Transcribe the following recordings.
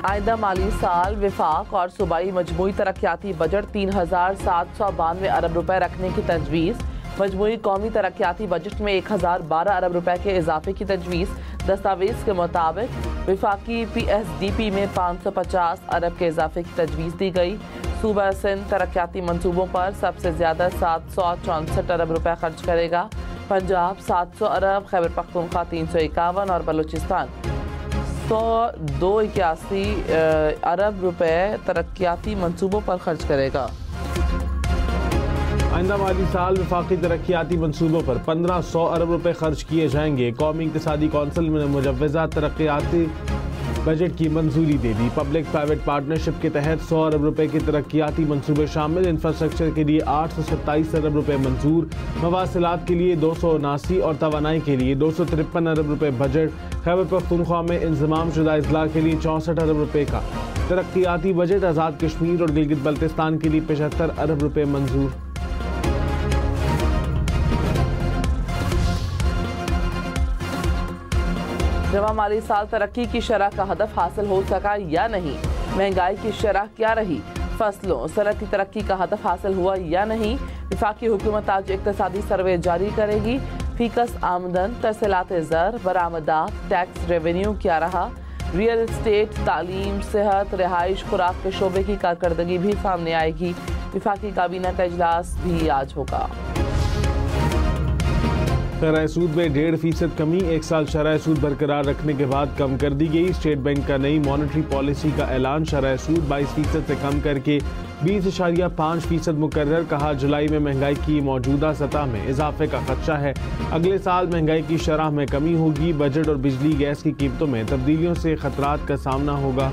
आइंदा माली साल विफाक और सूबाई मजमूई तरक्याती बजट 3,792 अरब रुपए रखने की तजवीज़। मजमूई कौमी तरक्याती बजट में 1,012 अरब रुपए के इजाफे की तजवीज़। दस्तावेज़ के मुताबिक विफाकी PSDP में 550 अरब के इजाफे की तजवीज़ दी गई। सूबा सिंध तरक्याती मनसूबों पर सबसे ज़्यादा 764 अरब रुपए खर्च करेगा। पंजाब 700 अरब, खैबर पख्तूनख्वा 351 और बलूचिस्तान 182 अरब रुपए तरक्याती मनसूबों पर खर्च करेगा। आइंदा माली साल वफाकी तरक्याती मनसूबों पर 1500 अरब रुपए खर्च किए जाएंगे। कौमी इक़्तिसादी कौंसिल ने मुजव्वज़ा तरक्याती बजट की मंजूरी दे दी। पब्लिक प्राइवेट पार्टनरशिप के तहत 100 अरब रुपए के तरक्याती मंसूबे शामिल। इंफ्रास्ट्रक्चर के लिए 827 अरब रुपए मंजूर। मवासिलात के लिए 279 और तवानाई के लिए 253 अरब रुपए बजट। खैबर पख्तूनख्वा में इंज़माम शुदा इज़लाह के लिए 64 अरब रुपए का तरक्याती बजट। आज़ाद कश्मीर और गिलगित बल्तिस्तान के लिए 75 अरब रुपए मंजूर। जमा माली साल तरक्की की शरह का हदफ हासिल हो सका या नहीं? महंगाई की शरह क्या रही? फसलों सनअती तरक्की का हदफ हासिल हुआ या नहीं? वफाकी हुकूमत आज इक़्तिसादी सर्वे जारी करेगी। फीकस आमदन, तरसीलात ज़र, बरामदात, टैक्स रेवेन्यू क्या रहा? रियल इस्टेट, तालीम, सेहत, रिहाइश, खुराक के शोबे की कारकर्दगी भी सामने आएगी। वफाकी काबीना का इजलास भी आज होगा। शरह सूद में 1.5% कमी। एक साल शरह सूद बरकरार रखने के बाद कम कर दी गई। स्टेट बैंक का नई मॉनेटरी पॉलिसी का ऐलान। शरह सूद 22% से कम करके 20.5% मुकर्रर। कहा जुलाई में महंगाई की मौजूदा सतह में इजाफे का खदशा है। अगले साल महंगाई की शरह में कमी होगी। बजट और बिजली गैस की कीमतों में तब्दीलियों से खतरात का सामना होगा।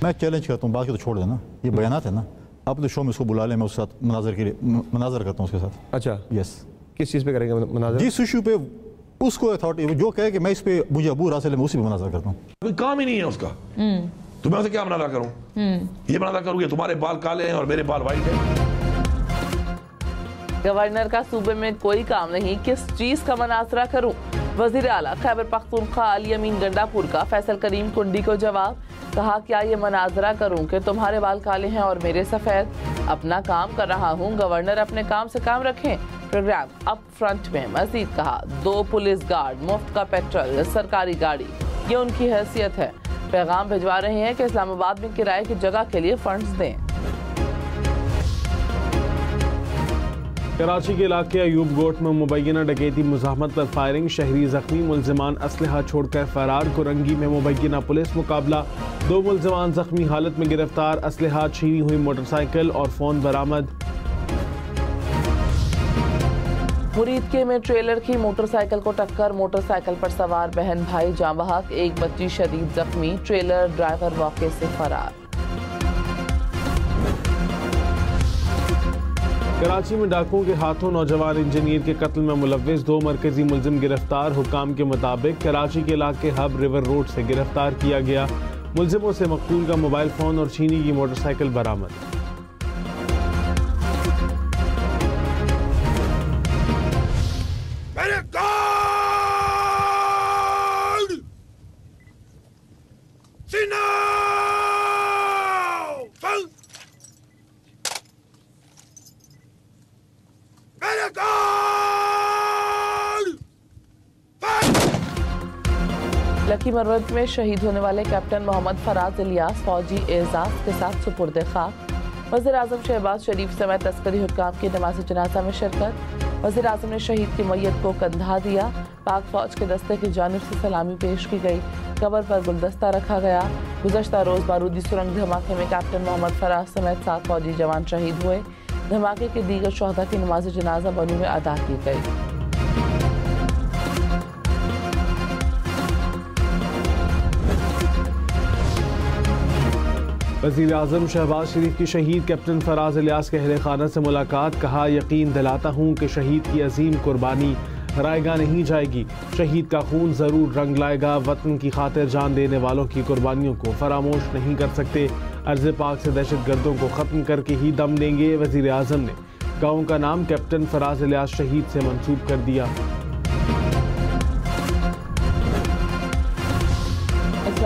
मैं चैलेंज करता हूँ, बाकी तो छोड़ देना, ये बयानात है ना, आप तो शो में उसको बुला लें, मैं उसके साथ मनाजर के लिए मनाजर करता हूँ उसके साथ। अच्छा, यस। किस चीज़ पे करेंगे मनाजर? जिस इशू पे उसको अथॉरिटी जो कहे कि मैं इस पे मुझे अबूर हासिल है, मैं उसी पे मनाजर करता हूँ। कोई काम ही नहीं है उसका, तो मैं उसे क्या मनाजर करूँ? ये मनाजर करूँ कि तुम्हारे बाल काले हैं और मेरे बाल वाइट हैं। गवर्नर का सूबे में कोई काम नहीं, किस चीज का मनाजरा करूं? वजीर आला खैबर पख्तूनख्वा अली अमीन गंडापुर का फैसल करीम कुंडी को जवाब। कहा क्या ये मनाजरा करूं कि तुम्हारे बाल काले हैं और मेरे सफेद? अपना काम कर रहा हूं, गवर्नर अपने काम से काम रखें। प्रोग्राम अप फ्रंट में मजीद कहा 2 पुलिस गार्ड, मुफ्त का पेट्रोल, सरकारी गाड़ी, ये उनकी हैसियत है। पैगाम भिजवा रहे हैं कि इस्लामाबाद में किराए की जगह के लिए फंड्स दें। कराची के इलाके अयूब गोट में मुबैना डकैती मुज़ाहमत पर फायरिंग। शहरी जख्मी, मुलजिमान असलहा छोड़कर फरार। कुरंगी में मुबैना पुलिस मुकाबला, 2 मुलजिमान जख्मी हालत में गिरफ्तार। असलहा, छीनी हुई मोटरसाइकिल और फ़ोन बरामद। मुरीदके में ट्रेलर की मोटरसाइकिल को टक्कर, मोटरसाइकिल पर सवार बहन भाई जाँ बहक, एक बच्ची शदीद जख्मी। ट्रेलर ड्राइवर मौके से फरार। कराची में डाकुओं के हाथों नौजवान इंजीनियर के कत्ल में मुलव्विस, 2 मरकजी मुलजिम गिरफ्तार। हुकाम के मुताबिक कराची के इलाके हब रिवर रोड से गिरफ्तार किया गया। मुलजिमों से मकतूल का मोबाइल फोन और चीनी की मोटरसाइकिल बरामद। लकी मरवत में शहीद होने वाले कैप्टन मोहम्मद फराज इलियास फौजी एजाज के साथ सुपुर्द खाक। वज़ीर आज़म शहबाज शरीफ समेत तस्करी हुक्काम की नमाज़ जनाजा में शिरकत। वज़ीर आज़म ने शहीद की मैयत को कंधा दिया। पाक फौज के दस्ते की जानिब से सलामी पेश की गई। कब्र पर गुलदस्ता रखा गया। गुज़श्ता रोज़ बारूदी सुरंग धमाके में कैप्टन मोहम्मद फराज समेत 7 फौजी जवान शहीद हुए। धमाके के दीगर शहदा की नमाज जनाजा बनू में अदा की गई। वज़ीर आज़म शहबाज शरीफ की शहीद कैप्टन फराज इलियास के अहले खाना से मुलाकात। कहा यकीन दिलाता हूँ कि शहीद की अजीम कुर्बानी रायगा नहीं जाएगी। शहीद का खून ज़रूर रंग लाएगा। वतन की खातिर जान देने वालों की कुर्बानियों को फरामोश नहीं कर सकते। अर्ज़ पाक से दहशत गर्दों को ख़त्म करके ही दम देंगे। वज़ीर आज़म ने गाँव का नाम कैप्टन फराज इलियास शहीद से मंसूब कर दिया।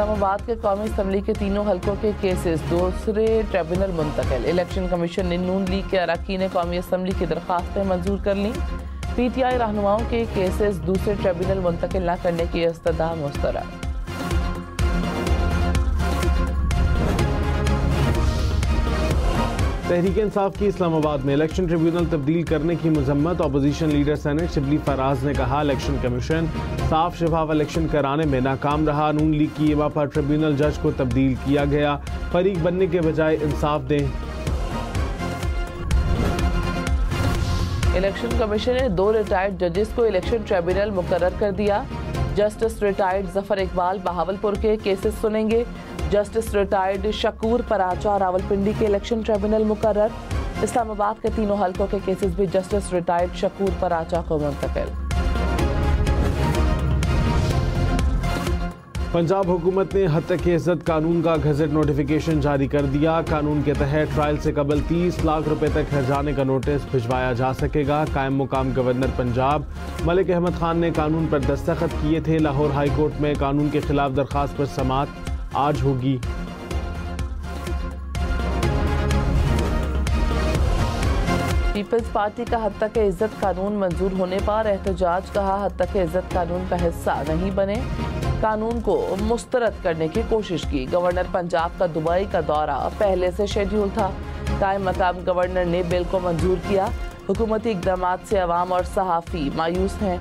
इस्लामाबाद के कौमी असम्बली के तीनों हलकों के केसेस दूसरे ट्रिब्यूनल मुंतकिल। इलेक्शन कमीशन ने नून लीग के अरकान कौमी असम्बली की दरख्वास्तें मंजूर कर लीं। PTI रहनुमाओं के केसेस दूसरे ट्रिब्यूनल मुंतकिल न करने की इस्तदा मुस्तरद। तहरीक इंसाफ की इस्लामाबाद में इलेक्शन ट्रिब्यूनल तब्दील करने की मजम्मत। Opposition leader senate Shibli Faraz ने कहा, इलेक्शन कमीशन साफ शफाफ इलेक्शन कराने में नाकाम रहा। नून लीग की एवा पर ट्रिब्यूनल जज को तब्दील किया गया। फरीक बनने के बजाय इंसाफ दें। इलेक्शन कमीशन ने 2 रिटायर्ड जजेस को इलेक्शन ट्रिब्यूनल मुकर्रर कर दिया। जस्टिस रिटायर्ड जफर इकबाल बहावलपुर के केसेस सुनेंगे। जस्टिस रिटायर्ड शकूर पराचा रावलपिंडी के इलेक्शन ट्रिब्यूनल मुकर्रर। इस्लामाबाद के तीनों हलकों के केसेस भी जस्टिस रिटायर्ड शकूर पराचा को मुंतकिल। पंजाब हुकूमत ने हद तक इज्जत कानून का गजट नोटिफिकेशन जारी कर दिया। कानून के तहत ट्रायल से कबल 30 लाख रुपए तक हर्जाने का नोटिस भिजवाया जा सकेगा। कायम मुकाम गवर्नर पंजाब मलिक अहमद खान ने कानून पर दस्तखत किए थे। लाहौर हाई कोर्ट में कानून के खिलाफ दरखास्त पर समाअत आज होगी। पीपल्स पार्टी का हद तक इज्जत कानून मंजूर होने पर एहतजाज। कहा, हद तक इज्जत कानून का हिस्सा नहीं बने, कानून को मुस्तरद करने की कोशिश की। गवर्नर पंजाब का दुबई का दौरा पहले से शेड्यूल था। कायम मकाम गवर्नर ने बिल को मंजूर किया। हुकूमती इक़दाम से अवाम और सहाफ़ी मायूस हैं।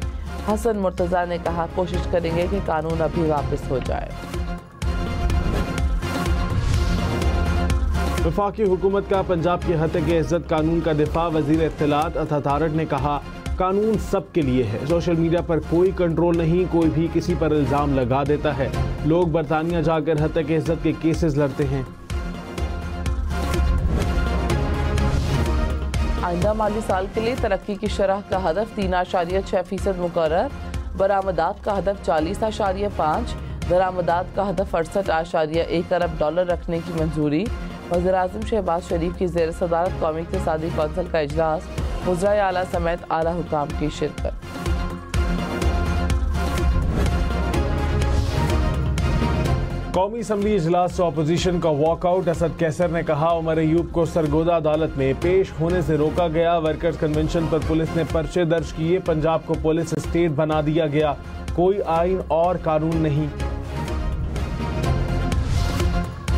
हसन मुर्तज़ा ने कहा, कोशिश करेंगे कि कानून अभी वापस हो जाए। वफाकी हुकूमत का पंजाब की हद तक इज्जत कानून का दिफा। वज़ीर इत्तलात अता तारड़ ने कहा, कानून सबके लिए है। सोशल मीडिया पर कोई कंट्रोल नहीं, कोई भी किसी पर इल्ज़ाम लगा देता है। लोग बरतानिया जाकर हद तक इज्जत के केसेस लड़ते हैं। आइंदा माली साल के लिए तरक्की की शरह का हदफ 3.6% मुकर्रर। बरामदात का हदफ 40.5, दरामदात का हदफ 68.1 अरब डॉलर रखने की मंजूरी। वज़ीर-ए-आज़म शहबाज शरीफ की ज़ेर सदारत कौमी इक़्तिसादी कौंसिल का इजलास। वज़राए आला समेत आला हुकाम की शिरकत। कौमी असम्बली इजलास से अपोजिशन का वॉकआउट। असद कैसर ने कहा, उमर अयूब को सरगोदा अदालत में पेश होने से रोका गया। वर्कर्स कन्वेंशन पर पुलिस ने पर्चे दर्ज किए। पंजाब को पुलिस स्टेट बना दिया गया। कोई आइन और कानून नहीं।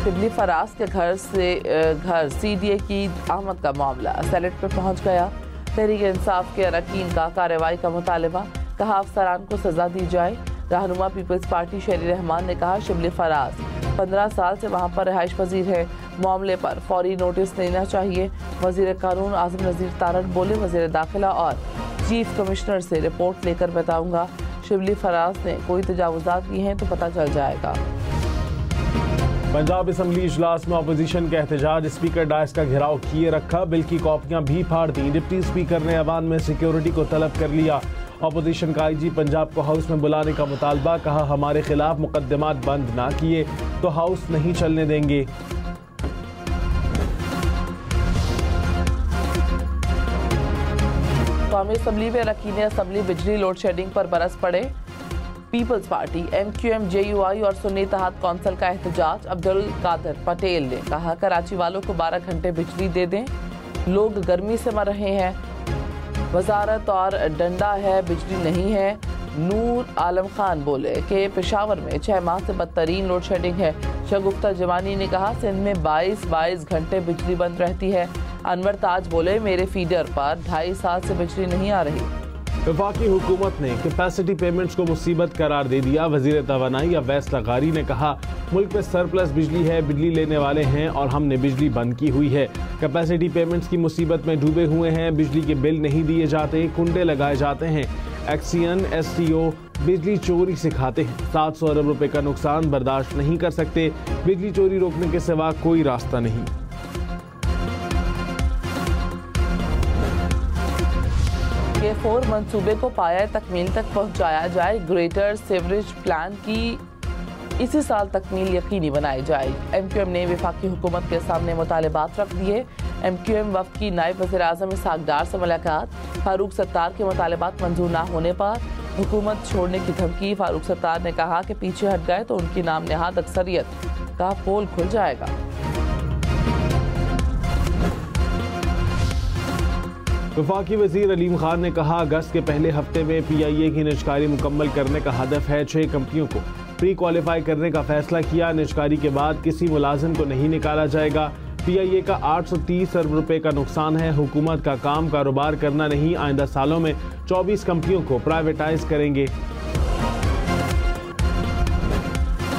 शिबली फराज के घर CDA की आमद का मामला सेनेट पर पहुंच गया। तहरीक इंसाफ के अरकान का कार्रवाई का मुतालबा। कहा, अफसरान को सजा दी जाए। रहनुमा पीपल्स पार्टी शेरी रहमान ने कहा, शिबली फराज 15 साल से वहां पर रिहाइश पजीर है। मामले पर फौरी नोटिस लेना चाहिए। वजीर कानून आज़म नज़ीर तारड़ बोले, वजीर दाखिला और चीफ कमिश्नर से रिपोर्ट लेकर बताऊंगा। शिबली फराज ने कोई तजावुज़ात किए हैं तो पता चल जाएगा। पंजाब असम्बली इजलास में अपोजिशन का एहतजाज। स्पीकर डायस का घेराव किए रखा। बिल की कॉपियां भी फाड़ दी। डिप्टी स्पीकर ने ऐवान में सिक्योरिटी को तलब कर लिया। अपोजिशन का IG पंजाब को हाउस में बुलाने का मुतालबा। कहा, हमारे खिलाफ मुकदमात बंद ना किए तो हाउस नहीं चलने देंगे। कौमी असम्बली में अरकान असम्बली बिजली लोड शेडिंग पर बरस पड़े। पीपल्स पार्टी, MQM, JUI और सुन्नी इत्तेहाद कौंसिल का एहतजाज। अब्दुल कादिर पटेल ने कहा, कराची वालों को 12 घंटे बिजली दे दें, लोग गर्मी से मर रहे हैं। वजारत और डंडा है, बिजली नहीं है। नूर आलम खान बोले कि पेशावर में 6 माह से बदतरीन लोड शेडिंग है। शगुफ्ता जवानी ने कहा, सिंध में 22 घंटे बिजली बंद रहती है। अनवर ताज बोले, मेरे फीडर पर 2.5 साल से बिजली नहीं आ रही। वफाकी हुकूमत ने कैपेसिटी पेमेंट्स को मुसीबत करार दे दिया। वजीर तवानाई अवैस लगारी ने कहा, मुल्क में सरप्लस बिजली है, बिजली लेने वाले हैं और हमने बिजली बंद की हुई है। कैपेसिटी पेमेंट्स की मुसीबत में डूबे हुए हैं। बिजली के बिल नहीं दिए जाते, कुंडे लगाए जाते हैं। एक्सियन STO बिजली चोरी सिखाते हैं। 700 अरब रुपए का नुकसान बर्दाश्त नहीं कर सकते। बिजली चोरी रोकने के सिवा कोई रास्ता नहीं। K4 मंसूबे को पाया तकमील तक पहुंचाया जाए। ग्रेटर सीवरेज प्लान की इसी साल तकमील यकीनी बनाई जाए। MQM ने वफाकी हुकूमत के सामने मुतालबात रख दिए। MQM वफ़द की नायब वज़ीर-ए-आज़म इसहाक़ डार से मुलाकात। फारूक सत्तार के मुतालबात मंजूर न होने पर हुकूमत छोड़ने की धमकी। फारूक सत्तार ने कहा कि पीछे हट गए तो उनकी नाम नहाद अक्सरियत का पोल खुल जाएगा। वफाकी वजीर अलीम खान ने कहा अगस्त के पहले हफ्ते में PIA की निजकारी मुकम्मल करने का हदफ है। 6 कंपनियों को प्री क्वालिफाई करने का फैसला किया। निजकारी के बाद किसी मुलाजिम को नहीं निकाला जाएगा। PIA का 830 अरब रुपए का नुकसान है। हुकूमत का काम कारोबार करना नहीं, आइंदा सालों में 24 कंपनियों को प्राइवेटाइज करेंगे।